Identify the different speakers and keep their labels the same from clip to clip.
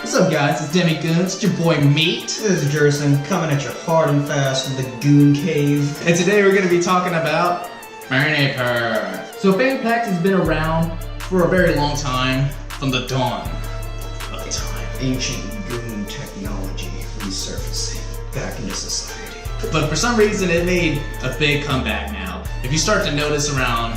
Speaker 1: What's up, guys? It's Demi Goons. It's your boy Meat.
Speaker 2: This is Jerson coming at you hard and fast from the Goon Cave.
Speaker 1: And today we're going to be talking about Fanny Packs. So Fanny Packs has been around for a very long time, from the dawn of time.
Speaker 2: Ancient goon technology resurfacing back into society.
Speaker 1: But for some reason it made a big comeback now. If you start to notice around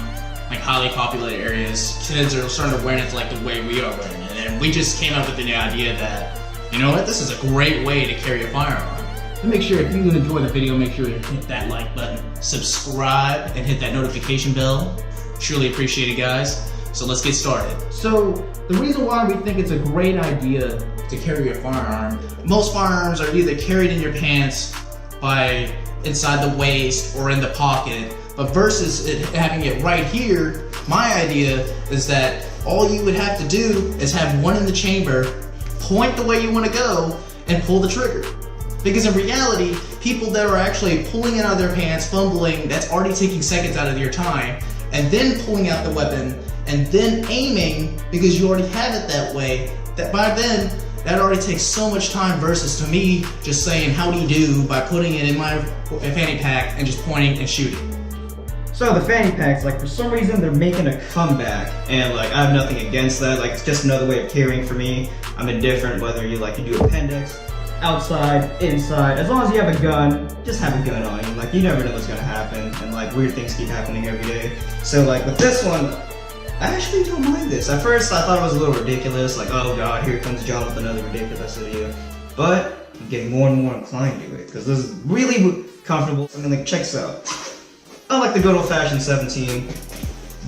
Speaker 1: like highly populated areas, kids are starting to wear it like the way we are wearing it. And we just came up with the idea that, you know what, this is a great way to carry a firearm. So make sure if you enjoy the video, make sure you hit that like button, subscribe, and hit that notification bell. Truly appreciate it, guys. So let's get started. So the reason why we think it's a great idea to carry a firearm, most firearms are either carried in your pants by inside the waist or in the pocket, but versus having it right here, my idea is that all you would have to do is have one in the chamber, point the way you want to go, and pull the trigger. Because in reality, people that are actually pulling it out of their pants, fumbling, that's already taking seconds out of your time, and then pulling out the weapon, and then aiming, because you already have it that way, that by then, that already takes so much time versus to me just saying howdy do by putting it in my fanny pack and just pointing and shooting.
Speaker 2: So the fanny packs, like for some reason they're making a comeback, and like I have nothing against that. Like it's just another way of carrying for me. I'm indifferent whether you like to do appendix, outside, inside. As long as you have a gun, just have a gun on you. Like you never know what's gonna happen, and like weird things keep happening every day. So like with this one, I actually don't mind this. At first I thought it was a little ridiculous, like oh god, here comes John with another ridiculous idea. But I'm getting more and more inclined to it, because this is really comfortable. I mean like check this out. I like the good old-fashioned 17,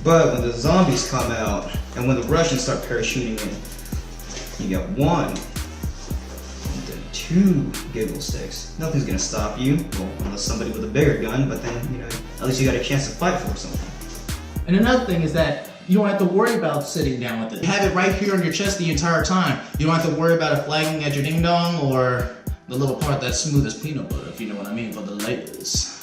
Speaker 2: but when the zombies come out, and when the Russians start parachuting in, you got one, and then two giggle sticks. Nothing's gonna stop you, well, unless somebody with a bigger gun, but then, you know, at least you got a chance to fight for something.
Speaker 1: And another thing is that you don't have to worry about sitting down with it. You have it right here on your chest the entire time. You don't have to worry about it flagging at your ding-dong or the little part that's smooth as peanut butter, if you know what I mean, for the ladies.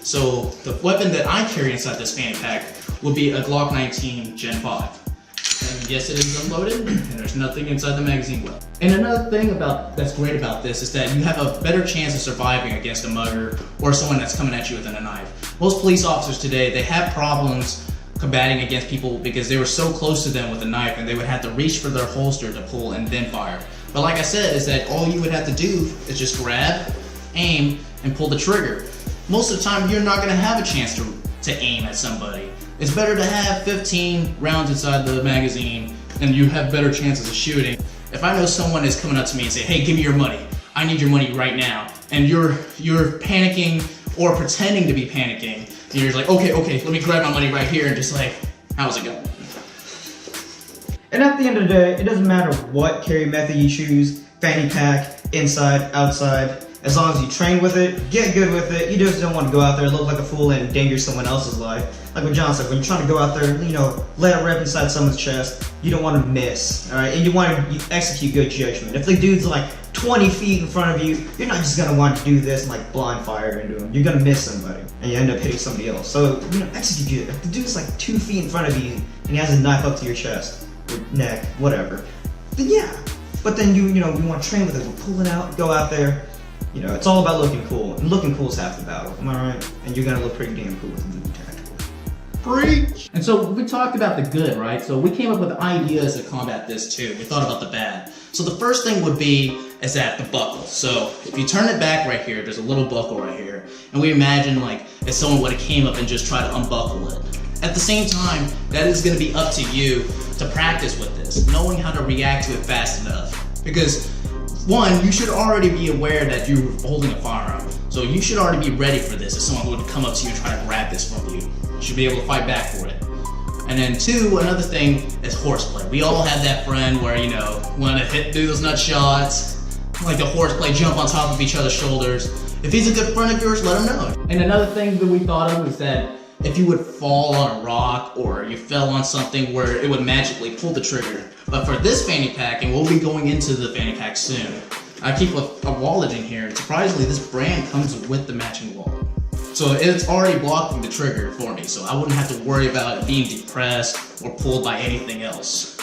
Speaker 1: So the weapon that I carry inside this fanny pack will be a Glock 19 Gen 5. And yes, it is unloaded, and there's nothing inside the magazine well. And another thing that's great about this is that you have a better chance of surviving against a mugger or someone that's coming at you with a knife. Most police officers today, they have problems combating against people because they were so close to them with a knife and they would have to reach for their holster to pull and then fire. But like I said, is that all you would have to do is just grab, aim, and pull the trigger. Most of the time, you're not going to have a chance to aim at somebody. It's better to have 15 rounds inside the magazine and you have better chances of shooting. If I know someone is coming up to me and say, hey, give me your money. I need your money right now. And you're panicking or pretending to be panicking. And you're just like, okay, let me grab my money right here and just like, how's it going?
Speaker 2: And at the end of the day, it doesn't matter what carry method you choose, fanny pack, inside, outside. As long as you train with it, get good with it, you just don't want to go out there, look like a fool, and endanger someone else's life. Like what John said, when you're trying to go out there, you know, let it rip inside someone's chest, you don't want to miss, alright? And you want to execute good judgment. If the dude's like 20 feet in front of you, you're not just going to want to do this and like blind fire into him. You're going to miss somebody, and you end up hitting somebody else. So, you know, execute good. If the dude's like 2 feet in front of you, and he has a knife up to your chest, or neck, whatever, then yeah. But then you want to train with it, we'll pull it out, go out there. You know, it's all about looking cool, and looking cool is half the battle, am I right? And you're gonna look pretty damn cool with a Voodoo tactical.
Speaker 1: Preach! And so we talked about the good, right? So we came up with ideas to combat this too. We thought about the bad. So the first thing would be is that the buckle. So if you turn it back right here, there's a little buckle right here, and we imagine like if someone would have came up and just tried to unbuckle it. At the same time, that is gonna be up to you to practice with this, knowing how to react to it fast enough. Because one, you should already be aware that you're holding a firearm. So you should already be ready for this if someone would come up to you and try to grab this from you. You should be able to fight back for it. And then two, another thing is horseplay. We all have that friend where, you know, want to do those nut shots, like the horseplay, jump on top of each other's shoulders. If he's a good friend of yours, let him know. And another thing that we thought of is that if you would fall on a rock or you fell on something where it would magically pull the trigger. But for this fanny pack, and we'll be going into the fanny pack soon, I keep a wallet in here, and surprisingly this brand comes with the matching wallet. So it's already blocking the trigger for me, so I wouldn't have to worry about it being depressed or pulled by anything else.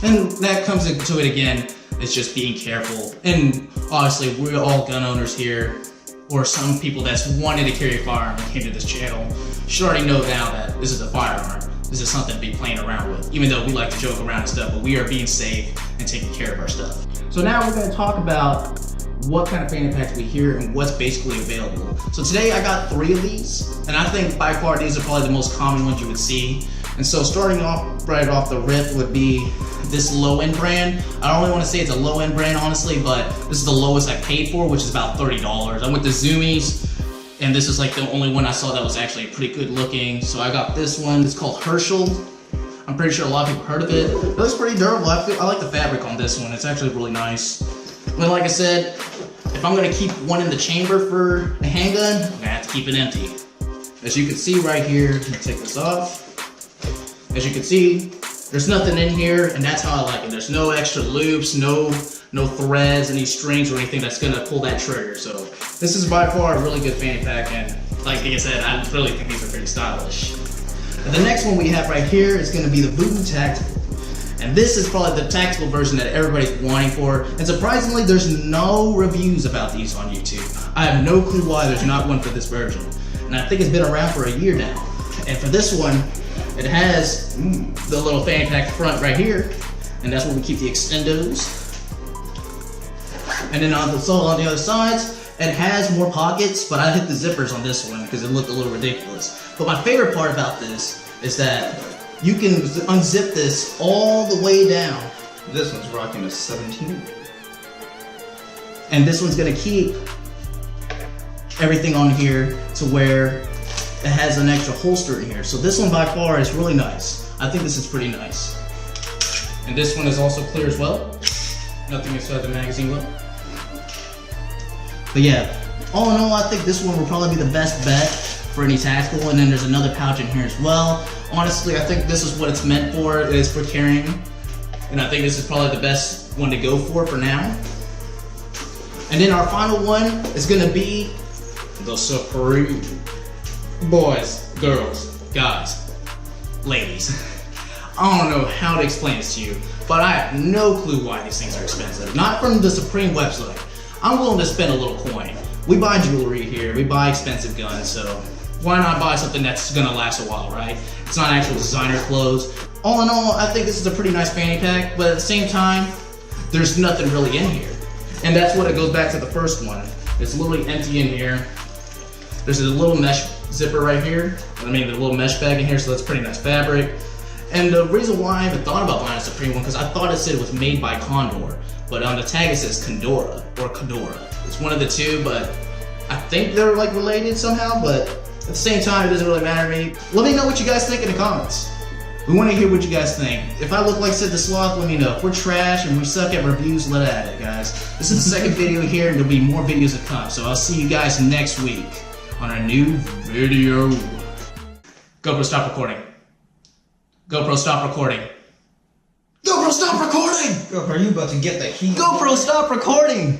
Speaker 1: And that comes into it again, it's just being careful. And obviously, we're all gun owners here, or some people that's wanted to carry a firearm and came to this channel should already know now that this is a firearm. This is something to be playing around with, even though we like to joke around and stuff, but we are being safe and taking care of our stuff. So now we're going to talk about what kind of fanny packs we hear and what's basically available. So today I got 3 of these, and I think by far these are probably the most common ones you would see. And so starting off right off the rip would be this low-end brand. I don't really want to say it's a low-end brand, honestly, but this is the lowest I paid for, which is about $30. I went to Zoomies, and this is like the only one I saw that was actually pretty good looking. So I got this one. It's called Herschel. I'm pretty sure a lot of people heard of it. It looks pretty durable. I like the fabric on this one. It's actually really nice. But like I said, if I'm gonna keep one in the chamber for a handgun, I'm gonna have to keep it empty. As you can see right here, I'm gonna take this off. As you can see, there's nothing in here, and that's how I like it. There's no extra loops, no threads, any strings or anything that's gonna pull that trigger. So this is by far a really good fanny pack, and like I said, I really think these are pretty stylish. And the next one we have right here is gonna be the Voodoo Tactical. And this is probably the tactical version that everybody's wanting for. And surprisingly, there's no reviews about these on YouTube. I have no clue why there's not one for this version. And I think it's been around for a year now. And for this one, it has the little fanny pack front right here. And that's where we keep the extendos. And then on the other sides, it has more pockets, but I hit the zippers on this one because it looked a little ridiculous. But my favorite part about this is that you can unzip this all the way down.
Speaker 2: This one's rocking a 17.
Speaker 1: And this one's gonna keep everything on here to where it has an extra holster in here. So this one by far is really nice. I think this is pretty nice. And this one is also clear as well. Nothing inside the magazine lip. But yeah, all in all, I think this one will probably be the best bet for any tactical. And then there's another pouch in here as well. Honestly, I think this is what it's meant for. It is for carrying. And I think this is probably the best one to go for now. And then our final one is gonna be the Supreme. Boys, girls, guys, ladies. I don't know how to explain this to you, but I have no clue why these things are expensive. Not from the Supreme website. I'm willing to spend a little coin. We buy jewelry here, we buy expensive guns, so why not buy something that's gonna last a while, right? It's not actual designer clothes. All in all, I think this is a pretty nice fanny pack, but at the same time, there's nothing really in here. And that's what it goes back to the first one. It's literally empty in here. There's a little mesh zipper right here. I mean, the little mesh bag in here, so that's pretty nice fabric. And the reason why I even thought about buying a Supreme one, because I thought it said it was made by Condor, but on the tag it says Condora, or Condora. It's one of the two, but I think they're like related somehow, but at the same time, it doesn't really matter to me. Let me know what you guys think in the comments. We want to hear what you guys think. If I look like Sid the Sloth, let me know. If we're trash and we suck at reviews, let it at it, guys. This is the second video here, and there'll be more videos to come, so I'll see you guys next week on a new video. GoPro, stop recording. GoPro, stop recording. GoPro, stop recording!
Speaker 2: GoPro, are you about to get the heat?
Speaker 1: GoPro, stop recording!